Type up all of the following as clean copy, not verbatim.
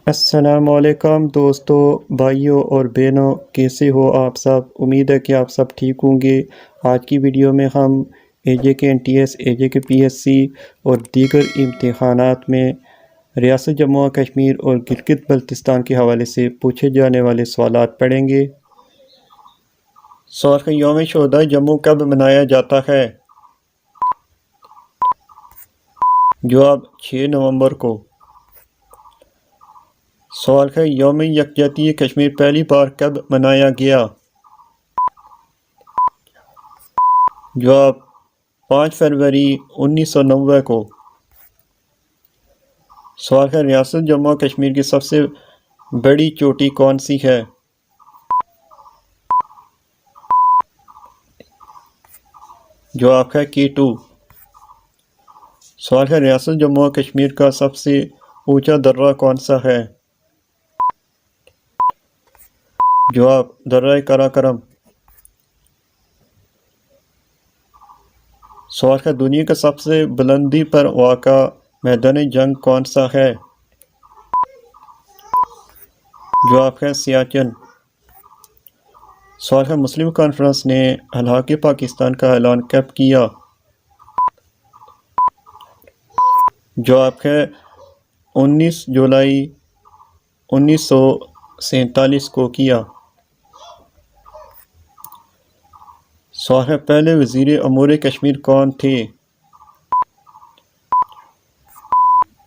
السلام علیکم دوستو، بھائیوں اور بہنوں، کیسے ہو آپ سب؟ امید ہے کہ آپ سب ٹھیک ہوں گے۔ آج کی ویڈیو میں ہم اے جے کے NTS، اے جے کے PSC اور دیگر امتحانات میں ریاست جموں و کشمیر اور گلگت بلتستان کے حوالے سے پوچھے جانے والے سوالات پڑھیں گے۔ سوال ہے، یوم شہدائے جموں کب منایا جاتا ہے؟ جواب 6 نومبر کو۔ سوال ہے، یوم یکجہتی کشمیر پہلی بار کب منایا گیا؟ جواب 5 فروری 1990 کو۔ سوال ہے، ریاست جموں و کشمیر کی سب سے بڑی چوٹی کون سی ہے؟ جواب ہے K2۔ سوال ہے، ریاست جموں و کشمیر کا سب سے اونچا درہ کون سا ہے؟ جواب درہ قراقرم۔ سوال ہے، دنیا کا سب سے بلندی پر واقع میدان جنگ کون سا ہے؟ جواب ہے سیاچن۔ سوال ہے، مسلم کانفرنس نے الحاق پاکستان کا اعلان کب کیا؟ جواب ہے 19 جولائی 1947 کو کیا۔ سوال ہے، پہلے وزیر امور کشمیر کون تھے؟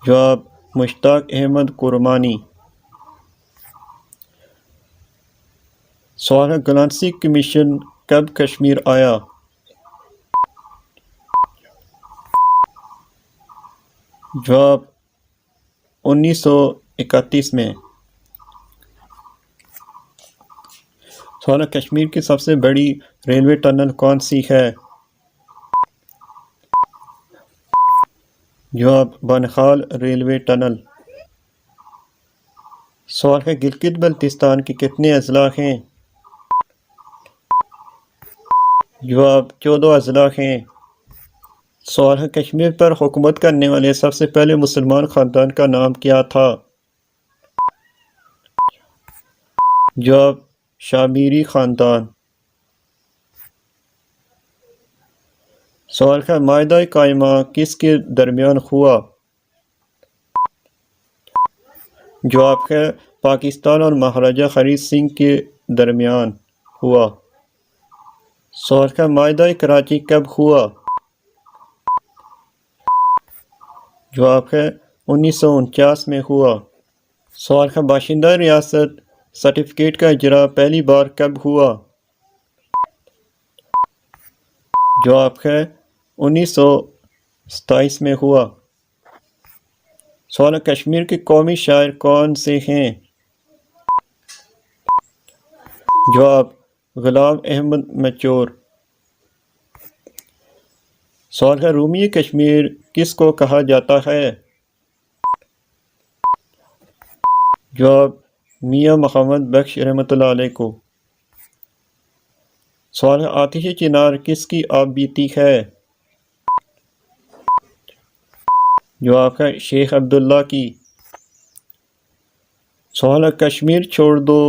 جواب مشتاق احمد کرمانی۔ سوال ہے، گلانسی کمیشن کب کشمیر آیا؟ جواب 1931 میں۔ سوال ہے، کشمیر کی سب سے بڑی ریلوے ٹنل کون سی ہے؟ جواب بنخال ریلوے ٹنل۔ سوال ہے، گلگت بلتستان کے کتنے اضلاع ہیں؟ جواب 14 اضلاع ہیں۔ سوال ہے، کشمیر پر حکومت کرنے والے سب سے پہلے مسلمان خاندان کا نام کیا تھا؟ جواب شابیری خاندان۔ سوال ہے، معاہدہ قائمہ کس کے درمیان ہوا؟ جواب ہے پاکستان اور مہاراجہ خرید سنگھ کے درمیان ہوا۔ سوال ہے، معاہدہ کراچی کب ہوا؟ جواب ہے 1949 میں ہوا۔ سوال ہے، باشندہ ریاست سرٹیفکیٹ کا اجرا پہلی بار کب ہوا؟ جواب ہے 1927 میں ہوا۔ سوال ہے، کشمیر کے قومی شاعر کون سے ہیں؟ جواب غلام احمد مچور۔ سوال ہے، رومی کشمیر کس کو کہا جاتا ہے؟ جواب میاں محمد بخش رحمۃ اللہ علیہ کو۔ سوال ہے، آتش چنار کس کی آپ بیتی ہے؟ جواب ہے شیخ عبداللہ کی۔ سوال ہے، کشمیر چھوڑ دو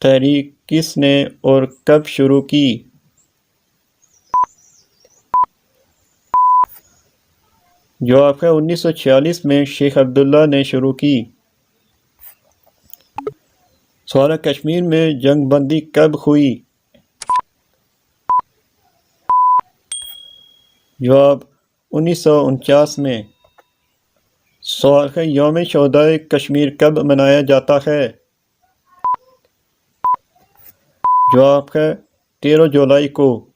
تحریک کس نے اور کب شروع کی؟ جواب ہے 1946 میں شیخ عبداللہ نے شروع کی۔ سوال ہے، کشمیر میں جنگ بندی کب ہوئی؟ جواب 1949 میں۔ سوال ہے، یوم شہدائے کشمیر کب منایا جاتا ہے؟ جواب ہے 13 جولائی کو۔